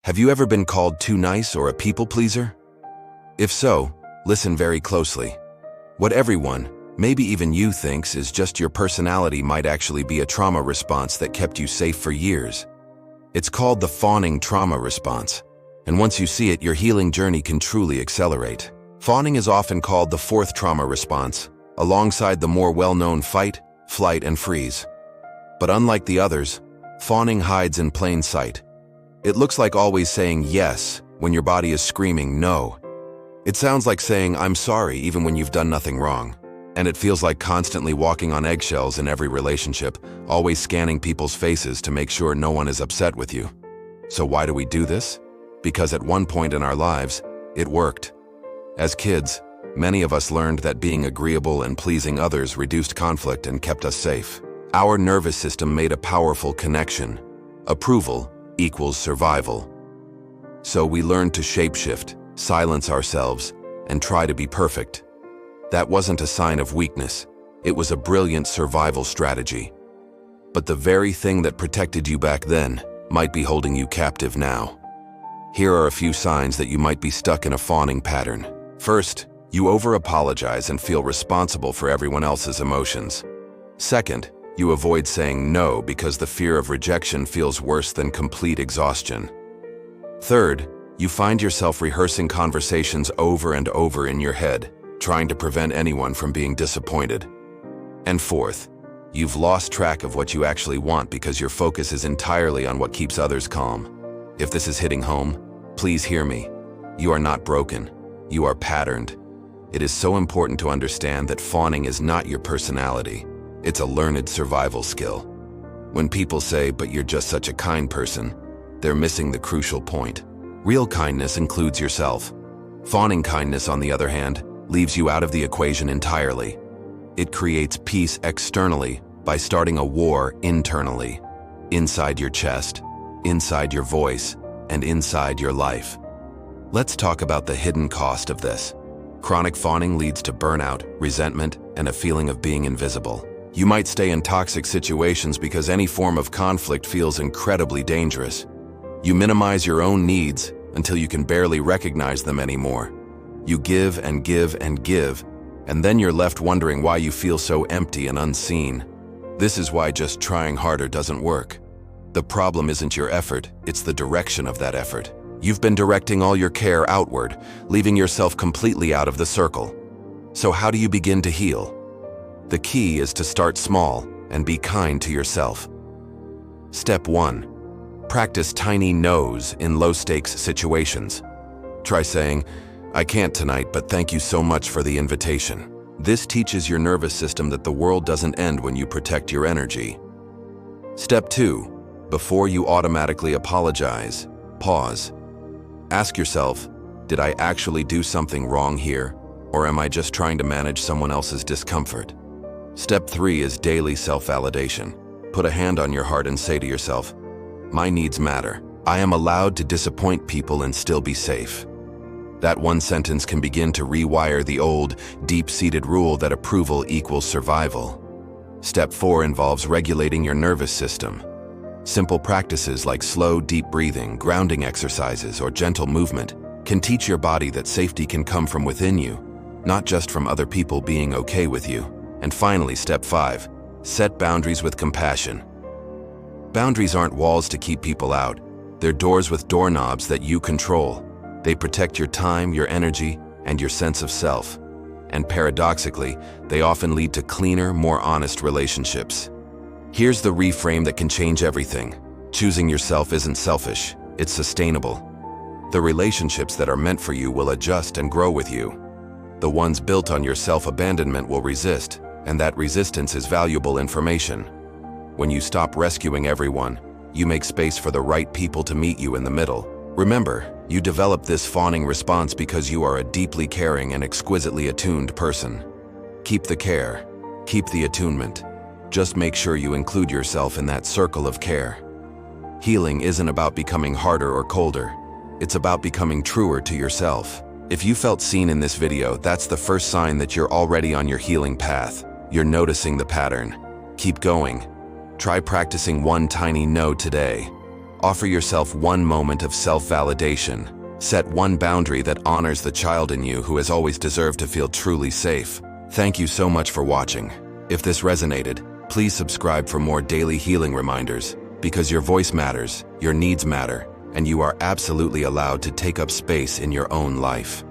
Have you ever been called too nice or a people pleaser? If so, listen very closely. What everyone, maybe even you, thinks is just your personality might actually be a trauma response that kept you safe for years. It's called the fawning trauma response, and once you see it, your healing journey can truly accelerate. Fawning is often called the fourth trauma response, alongside the more well-known fight, flight, and freeze. But unlike the others, fawning hides in plain sight. It looks like always saying yes when your body is screaming no. It sounds like saying I'm sorry even when you've done nothing wrong. And it feels like constantly walking on eggshells in every relationship, always scanning people's faces to make sure no one is upset with you. So why do we do this? Because at one point in our lives, it worked. As kids, many of us learned that being agreeable and pleasing others reduced conflict and kept us safe. Our nervous system made a powerful connection. Approval equals survival. So we learned to shapeshift, silence ourselves, and try to be perfect. That wasn't a sign of weakness. It was a brilliant survival strategy. But the very thing that protected you back then might be holding you captive now. Here are a few signs that you might be stuck in a fawning pattern. First, you over-apologize and feel responsible for everyone else's emotions. Second, you avoid saying no because the fear of rejection feels worse than complete exhaustion. Third, you find yourself rehearsing conversations over and over in your head, trying to prevent anyone from being disappointed. And fourth, you've lost track of what you actually want because your focus is entirely on what keeps others calm. If this is hitting home, please hear me. You are not broken. You are patterned. It is so important to understand that fawning is not your personality. It's a learned survival skill. When people say, "But you're just such a kind person," they're missing the crucial point. Real kindness includes yourself. Fawning kindness, on the other hand, leaves you out of the equation entirely. It creates peace externally by starting a war internally, inside your chest, inside your voice, and inside your life. Let's talk about the hidden cost of this. Chronic fawning leads to burnout, resentment, and a feeling of being invisible. You might stay in toxic situations because any form of conflict feels incredibly dangerous. You minimize your own needs until you can barely recognize them anymore. You give and give and give, and then you're left wondering why you feel so empty and unseen. This is why just trying harder doesn't work. The problem isn't your effort, it's the direction of that effort. You've been directing all your care outward, leaving yourself completely out of the circle. So how do you begin to heal? The key is to start small and be kind to yourself. Step 1. Practice tiny no's in low-stakes situations. Try saying, "I can't tonight, but thank you so much for the invitation." This teaches your nervous system that the world doesn't end when you protect your energy. Step 2. Before you automatically apologize, pause. Ask yourself, did I actually do something wrong here, or am I just trying to manage someone else's discomfort? Step 3 is daily self-validation. Put a hand on your heart and say to yourself, my needs matter. I am allowed to disappoint people and still be safe. That one sentence can begin to rewire the old, deep-seated rule that approval equals survival. Step 4 involves regulating your nervous system. Simple practices like slow, deep breathing, grounding exercises, or gentle movement can teach your body that safety can come from within you, not just from other people being okay with you. And finally, step 5, set boundaries with compassion. Boundaries aren't walls to keep people out. They're doors with doorknobs that you control. They protect your time, your energy, and your sense of self. And paradoxically, they often lead to cleaner, more honest relationships. Here's the reframe that can change everything. Choosing yourself isn't selfish, it's sustainable. The relationships that are meant for you will adjust and grow with you. The ones built on your self-abandonment will resist, and that resistance is valuable information. When you stop rescuing everyone, you make space for the right people to meet you in the middle. Remember, you develop this fawning response because you are a deeply caring and exquisitely attuned person. Keep the care, keep the attunement. Just make sure you include yourself in that circle of care. Healing isn't about becoming harder or colder. It's about becoming truer to yourself. If you felt seen in this video, that's the first sign that you're already on your healing path. You're noticing the pattern. Keep going. Try practicing one tiny no today. Offer yourself one moment of self-validation. Set one boundary that honors the child in you who has always deserved to feel truly safe. Thank you so much for watching. If this resonated, please subscribe for more daily healing reminders, because your voice matters, your needs matter, and you are absolutely allowed to take up space in your own life.